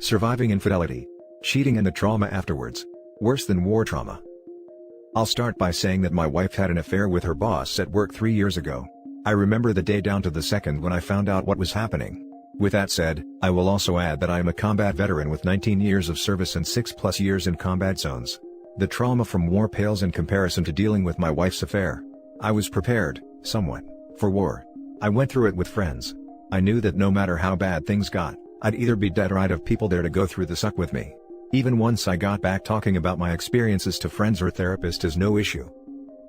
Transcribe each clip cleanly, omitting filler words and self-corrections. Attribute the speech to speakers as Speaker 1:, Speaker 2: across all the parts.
Speaker 1: Surviving infidelity. Cheating and the trauma afterwards. Worse than war trauma. I'll start by saying that my wife had an affair with her boss at work 3 years ago. I remember the day down to the second when I found out what was happening. With that said, I will also add that I am a combat veteran with 19 years of service and 6+ years in combat zones. The trauma from war pales in comparison to dealing with my wife's affair. I was prepared, somewhat, for war. I went through it with friends. I knew that no matter how bad things got, I'd either be dead or I'd have people there to go through the suck with me. Even once I got back talking about my experiences to friends or therapists is no issue.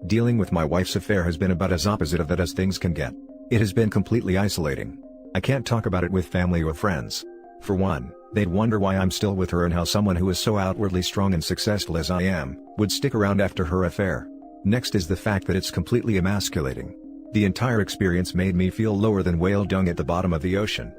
Speaker 1: Dealing with my wife's affair has been about as opposite of that as things can get. It has been completely isolating. I can't talk about it with family or friends. For one, they'd wonder why I'm still with her and how someone who is so outwardly strong and successful as I am, would stick around after her affair. Next is the fact that it's completely emasculating. The entire experience made me feel lower than whale dung at the bottom of the ocean.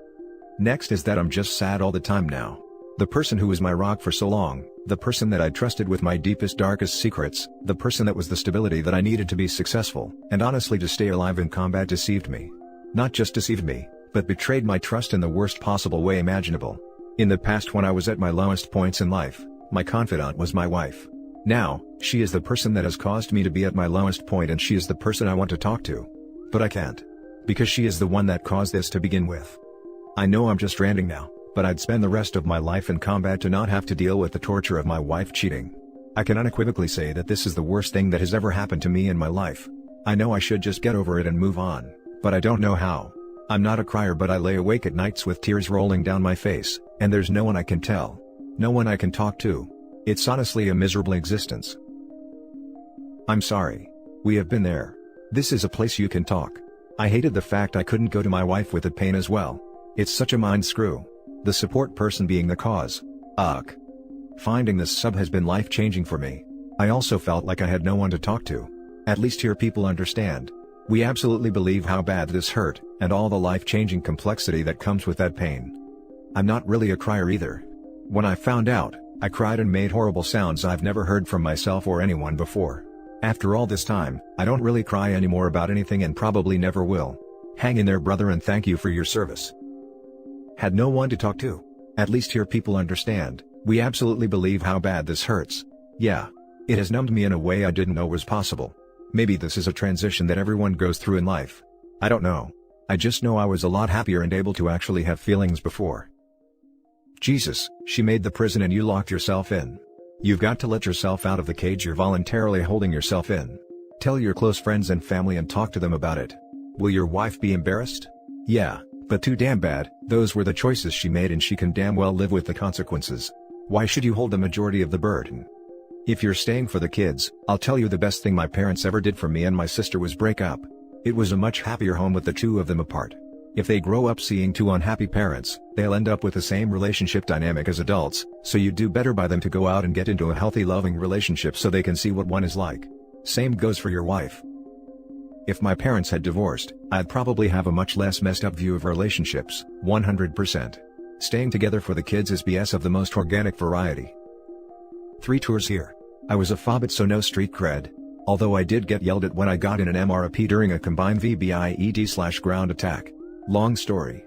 Speaker 1: Next is that I'm just sad all the time now. The person who was my rock for so long, the person that I trusted with my deepest darkest secrets, the person that was the stability that I needed to be successful, and honestly to stay alive in combat deceived me. Not just deceived me, but betrayed my trust in the worst possible way imaginable. In the past when I was at my lowest points in life, my confidant was my wife. Now, she is the person that has caused me to be at my lowest point and she is the person I want to talk to. But I can't. Because she is the one that caused this to begin with. I know I'm just ranting now, but I'd spend the rest of my life in combat to not have to deal with the torture of my wife cheating. I can unequivocally say that this is the worst thing that has ever happened to me in my life. I know I should just get over it and move on, but I don't know how. I'm not a crier, but I lay awake at nights with tears rolling down my face, and there's no one I can tell. No one I can talk to. It's honestly a miserable existence. I'm sorry. We have been there. This is a place you can talk. I hated the fact I couldn't go to my wife with the pain as well. It's such a mind screw. The support person being the cause. Ugh. Finding this sub has been life-changing for me. I also felt like I had no one to talk to. At least here people understand. We absolutely believe how bad this hurt, and all the life-changing complexity that comes with that pain. I'm not really a crier either. When I found out, I cried and made horrible sounds I've never heard from myself or anyone before. After all this time, I don't really cry anymore about anything and probably never will. Hang in there, brother, and thank you for your service. Had no one to talk to. At least here people understand. We absolutely believe how bad this hurts. Yeah. It has numbed me in a way I didn't know was possible. Maybe this is a transition that everyone goes through in life. I don't know. I just know I was a lot happier and able to actually have feelings before. Jesus, she made the prison and you locked yourself in. You've got to let yourself out of the cage you're voluntarily holding yourself in. Tell your close friends and family and talk to them about it. Will your wife be embarrassed? Yeah, but too damn bad. Those were the choices she made and she can damn well live with the consequences. Why should you hold the majority of the burden? If you're staying for the kids, I'll tell you the best thing my parents ever did for me and my sister was break up. It was a much happier home with the two of them apart. If they grow up seeing two unhappy parents, they'll end up with the same relationship dynamic as adults, so you do better by them to go out and get into a healthy loving relationship so they can see what one is like. Same goes for your wife. If my parents had divorced, I'd probably have a much less messed up view of relationships, 100%. Staying together for the kids is BS of the most organic variety. 3 tours here. I was a fobbit so no street cred. Although I did get yelled at when I got in an MRAP during a combined VBIED/ground attack. Long story.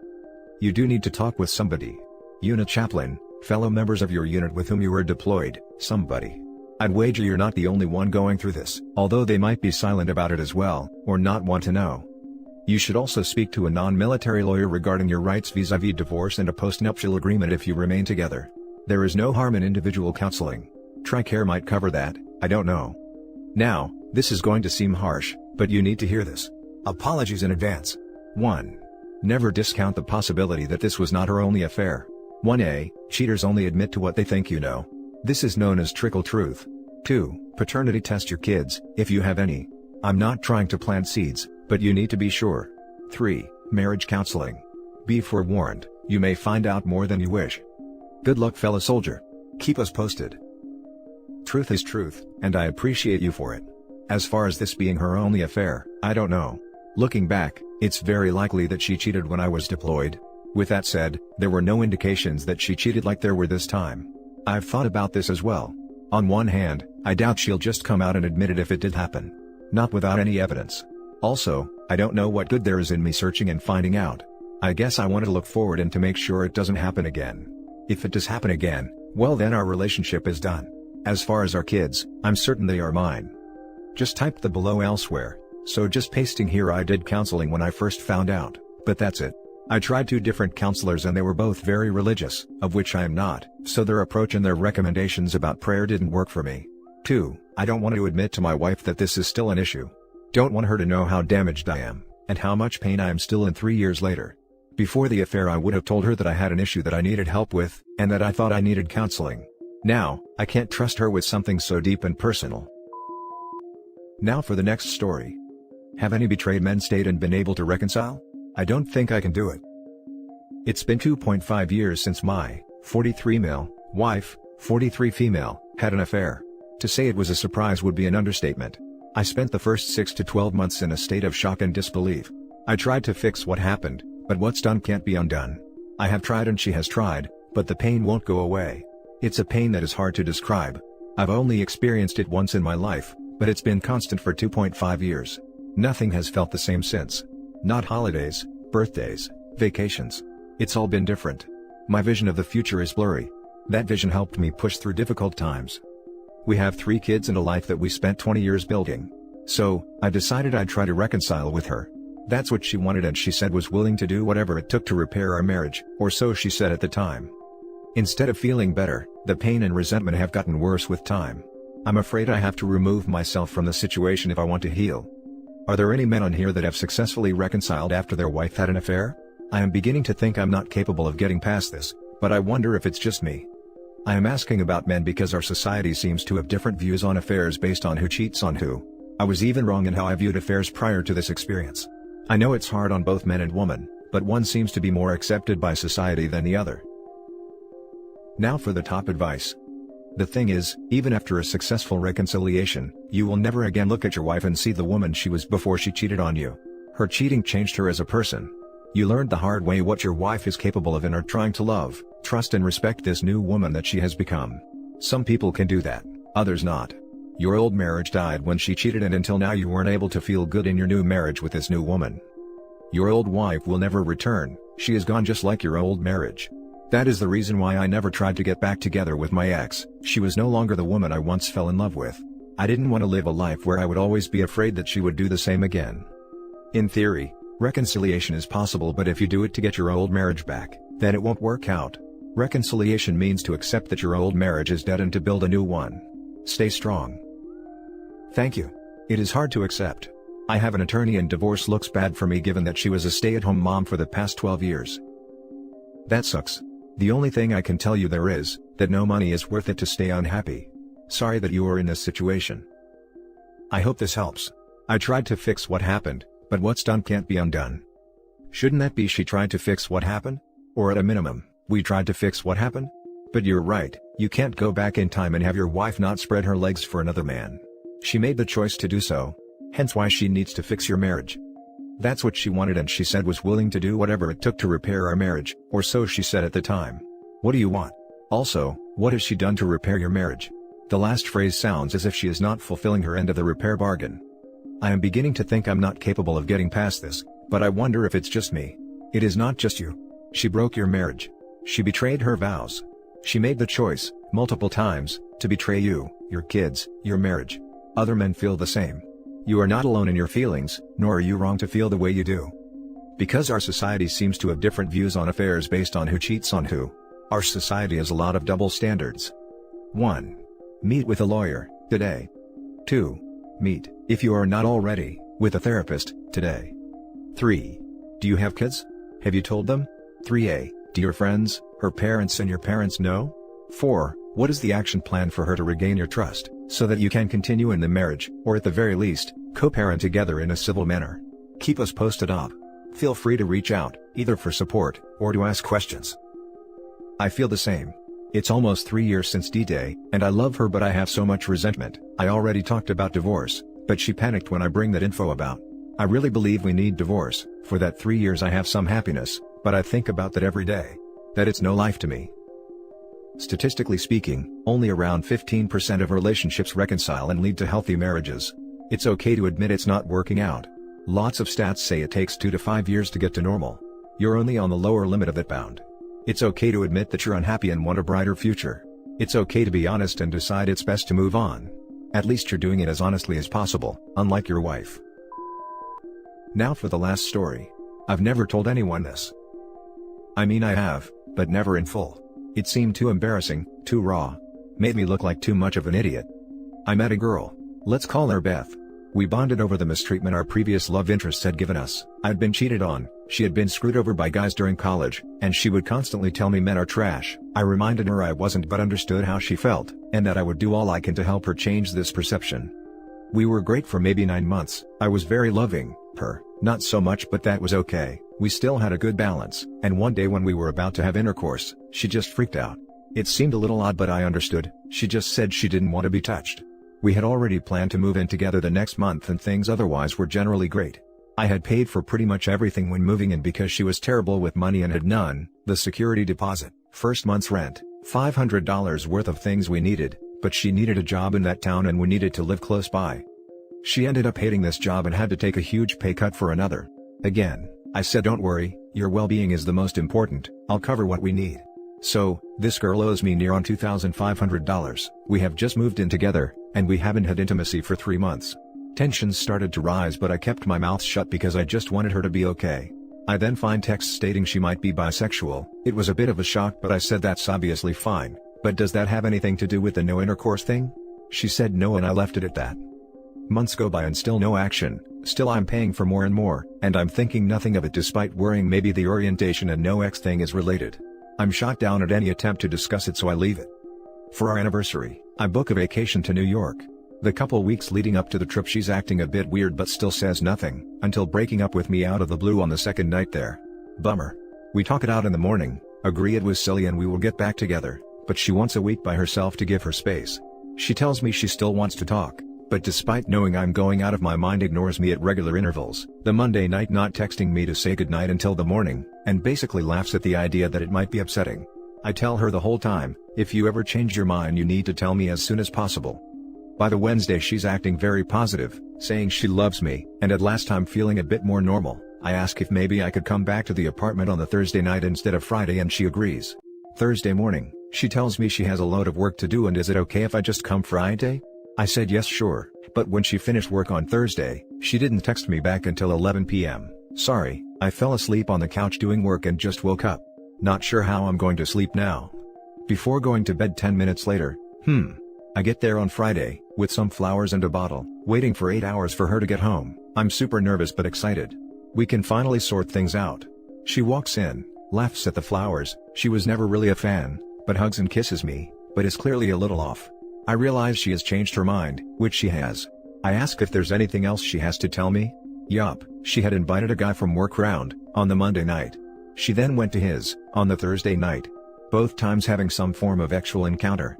Speaker 1: You do need to talk with somebody. Unit chaplain, fellow members of your unit with whom you were deployed, somebody. I'd wager you're not the only one going through this, although they might be silent about it as well, or not want to know. You should also speak to a non-military lawyer regarding your rights vis-à-vis divorce and a post-nuptial agreement if you remain together. There is no harm in individual counseling. TRICARE might cover that, I don't know. Now, this is going to seem harsh, but you need to hear this. Apologies in advance. 1. Never discount the possibility that this was not her only affair. 1a, cheaters only admit to what they think you know. This is known as trickle truth. 2. Paternity test your kids, if you have any. I'm not trying to plant seeds, but you need to be sure. 3. Marriage counseling. Be forewarned, you may find out more than you wish. Good luck, fellow soldier. Keep us posted. Truth is truth, and I appreciate you for it. As far as this being her only affair, I don't know. Looking back, it's very likely that she cheated when I was deployed. With that said, there were no indications that she cheated like there were this time. I've thought about this as well. On one hand, I doubt she'll just come out and admit it if it did happen. Not without any evidence. Also, I don't know what good there is in me searching and finding out. I guess I want to look forward and to make sure it doesn't happen again. If it does happen again, well then our relationship is done. As far as our kids, I'm certain they are mine. Just type the below elsewhere, so just pasting here. I did counseling when I first found out, but that's it. I tried 2 different counselors and they were both very religious, of which I am not, so their approach and their recommendations about prayer didn't work for me. 2. I don't want to admit to my wife that this is still an issue. Don't want her to know how damaged I am, and how much pain I am still in 3 years later. Before the affair I would have told her that I had an issue that I needed help with, and that I thought I needed counseling. Now, I can't trust her with something so deep and personal. Now for the next story. Have any betrayed men stayed and been able to reconcile? I don't think I can do it. It's been 2.5 years since my 43 male wife, 43 female, had an affair. To say it was a surprise would be an understatement. I spent the first 6 to 12 months in a state of shock and disbelief. I tried to fix what happened, but what's done can't be undone. I have tried and she has tried, but the pain won't go away. It's a pain that is hard to describe. I've only experienced it once in my life, but it's been constant for 2.5 years. Nothing has felt the same since. Not holidays, birthdays, vacations. It's all been different. My vision of the future is blurry. That vision helped me push through difficult times. We have 3 kids and a life that we spent 20 years building. So, I decided I'd try to reconcile with her. That's what she wanted and she said was willing to do whatever it took to repair our marriage, or so she said at the time. Instead of feeling better, the pain and resentment have gotten worse with time. I'm afraid I have to remove myself from the situation if I want to heal. Are there any men on here that have successfully reconciled after their wife had an affair? I am beginning to think I'm not capable of getting past this, but I wonder if it's just me. I am asking about men because our society seems to have different views on affairs based on who cheats on who. I was even wrong in how I viewed affairs prior to this experience. I know it's hard on both men and women, but one seems to be more accepted by society than the other. Now for the top advice. The thing is, even after a successful reconciliation, you will never again look at your wife and see the woman she was before she cheated on you. Her cheating changed her as a person. You learned the hard way what your wife is capable of and are trying to love, trust and respect this new woman that she has become. Some people can do that, others not. Your old marriage died when she cheated and until now you weren't able to feel good in your new marriage with this new woman. Your old wife will never return, she is gone just like your old marriage. That is the reason why I never tried to get back together with my ex. She was no longer the woman I once fell in love with. I didn't want to live a life where I would always be afraid that she would do the same again. In theory, reconciliation is possible, but if you do it to get your old marriage back, then it won't work out. Reconciliation means to accept that your old marriage is dead and to build a new one. Stay strong. Thank you. It is hard to accept. I have an attorney and divorce looks bad for me given that she was a stay-at-home mom for the past 12 years. That sucks. The only thing I can tell you there is, that no money is worth it to stay unhappy. Sorry that you are in this situation. I hope this helps. I tried to fix what happened, but what's done can't be undone. Shouldn't that be she tried to fix what happened? Or at a minimum, we tried to fix what happened? But you're right, you can't go back in time and have your wife not spread her legs for another man. She made the choice to do so, hence why she needs to fix your marriage. That's what she wanted and she said was willing to do whatever it took to repair our marriage, or so she said at the time. What do you want? Also, what has she done to repair your marriage? The last phrase sounds as if she is not fulfilling her end of the repair bargain. I am beginning to think I'm not capable of getting past this, but I wonder if it's just me. It is not just you. She broke your marriage. She betrayed her vows. She made the choice, multiple times, to betray you, your kids, your marriage. Other men feel the same. You are not alone in your feelings, nor are you wrong to feel the way you do. Because our society seems to have different views on affairs based on who cheats on who. Our society has a lot of double standards. 1. Meet with a lawyer, today. 2. Meet, if you are not already, with a therapist, today. 3. Do you have kids? Have you told them? 3a. Do your friends, her parents and your parents know? 4. What is the action plan for her to regain your trust, so that you can continue in the marriage, or at the very least, co-parent together in a civil manner? Keep us posted up. Feel free to reach out, either for support, or to ask questions. I feel the same. It's almost 3 years since D-Day, and I love her but I have so much resentment. I already talked about divorce, but she panicked when I bring that info about. I really believe we need divorce. For that 3 years I have some happiness, but I think about that every day. That it's no life to me. Statistically speaking, only around 15% of relationships reconcile and lead to healthy marriages. It's okay to admit it's not working out. Lots of stats say it takes 2 to 5 years to get to normal. You're only on the lower limit of that bound. It's okay to admit that you're unhappy and want a brighter future. It's okay to be honest and decide it's best to move on. At least you're doing it as honestly as possible, unlike your wife. Now for the last story. I've never told anyone this. I mean I have, but never in full. It seemed too embarrassing, too raw. Made me look like too much of an idiot. I met a girl. Let's call her Beth. We bonded over the mistreatment our previous love interests had given us. I'd been cheated on, she had been screwed over by guys during college, and she would constantly tell me men are trash. I reminded her I wasn't but understood how she felt, and that I would do all I can to help her change this perception. We were great for maybe 9 months. I was very loving, her, not so much, but that was okay. We still had a good balance, and one day when we were about to have intercourse, she just freaked out. It seemed a little odd, but I understood. She just said she didn't want to be touched. We had already planned to move in together the next month and things otherwise were generally great. I had paid for pretty much everything when moving in because she was terrible with money and had none, the security deposit, first month's rent, $500 worth of things we needed, but she needed a job in that town and we needed to live close by. She ended up hating this job and had to take a huge pay cut for another. Again, I said don't worry, your well-being is the most important, I'll cover what we need. So, this girl owes me near on $2,500. We have just moved in together, and we haven't had intimacy for 3 months. Tensions started to rise, but I kept my mouth shut because I just wanted her to be okay. I then find texts stating she might be bisexual. It was a bit of a shock, but I said that's obviously fine, but does that have anything to do with the no intercourse thing? She said no and I left it at that. Months go by and still no action. Still I'm paying for more and more, and I'm thinking nothing of it despite worrying maybe the orientation and no X thing is related. I'm shot down at any attempt to discuss it, so I leave it. For our anniversary, I book a vacation to New York. The couple weeks leading up to the trip she's acting a bit weird but still says nothing, until breaking up with me out of the blue on the second night there. Bummer. We talk it out in the morning, agree it was silly and we will get back together, but she wants a week by herself to give her space. She tells me she still wants to talk, but despite knowing I'm going out of my mind ignores me at regular intervals, the Monday night not texting me to say goodnight until the morning, and basically laughs at the idea that it might be upsetting. I tell her the whole time, if you ever change your mind you need to tell me as soon as possible. By the Wednesday she's acting very positive, saying she loves me, and at last I'm feeling a bit more normal. I ask if maybe I could come back to the apartment on the Thursday night instead of Friday and she agrees. Thursday morning, she tells me she has a load of work to do and is it okay if I just come Friday? I said yes sure, but when she finished work on Thursday, she didn't text me back until 11 p.m. Sorry, I fell asleep on the couch doing work and just woke up. Not sure how I'm going to sleep now. Before going to bed 10 minutes later, I get there on Friday, with some flowers and a bottle, waiting for 8 hours for her to get home. I'm super nervous but excited. We can finally sort things out. She walks in, laughs at the flowers, she was never really a fan, but hugs and kisses me, but is clearly a little off. I realize she has changed her mind, which she has. I ask if there's anything else she has to tell me. Yup, she had invited a guy from work round, on the Monday night. She then went to his, on the Thursday night. Both times having some form of sexual encounter.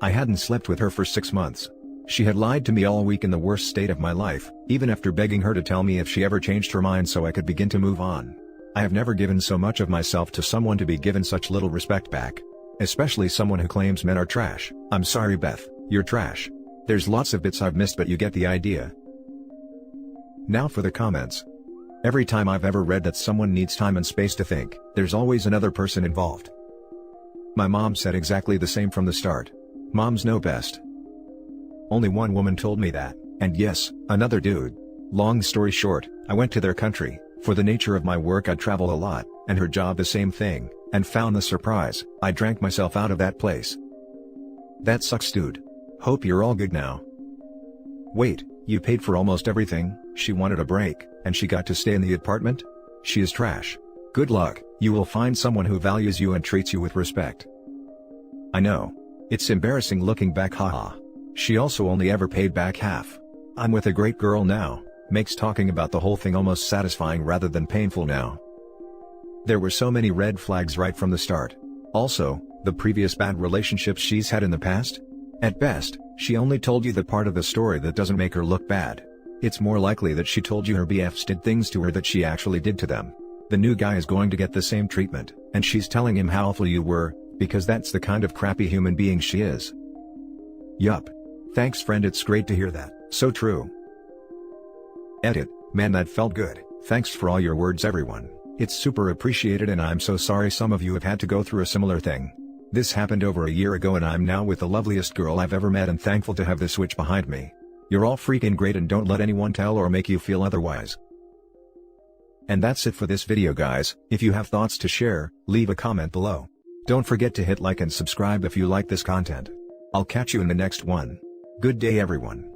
Speaker 1: I hadn't slept with her for 6 months. She had lied to me all week in the worst state of my life, even after begging her to tell me if she ever changed her mind so I could begin to move on. I have never given so much of myself to someone to be given such little respect back. Especially someone who claims men are trash. I'm sorry Beth, you're trash. There's lots of bits I've missed but you get the idea. Now for the comments. Every time I've ever read that someone needs time and space to think, there's always another person involved. My mom said exactly the same from the start. Moms know best. Only one woman told me that, and yes, another dude. Long story short, I went to their country. For the nature of my work I travel a lot, and her job the same thing, and found the surprise. I drank myself out of that place. That sucks dude. Hope you're all good now. Wait, you paid for almost everything? She wanted a break, and she got to stay in the apartment? She is trash. Good luck, you will find someone who values you and treats you with respect. I know. It's embarrassing looking back, haha. She also only ever paid back half. I'm with a great girl now, makes talking about the whole thing almost satisfying rather than painful now. There were so many red flags right from the start. Also, the previous bad relationships she's had in the past? At best, she only told you the part of the story that doesn't make her look bad. It's more likely that she told you her BFs did things to her that she actually did to them. The new guy is going to get the same treatment, and she's telling him how awful you were, because that's the kind of crappy human being she is. Yup. Thanks friend, it's great to hear that, so true. Edit, man that felt good, thanks for all your words everyone. It's super appreciated and I'm so sorry some of you have had to go through a similar thing. This happened over a year ago and I'm now with the loveliest girl I've ever met and thankful to have this switch behind me. You're all freaking great and don't let anyone tell or make you feel otherwise. And that's it for this video guys. If you have thoughts to share, leave a comment below. Don't forget to hit like and subscribe if you like this content. I'll catch you in the next one. Good day everyone.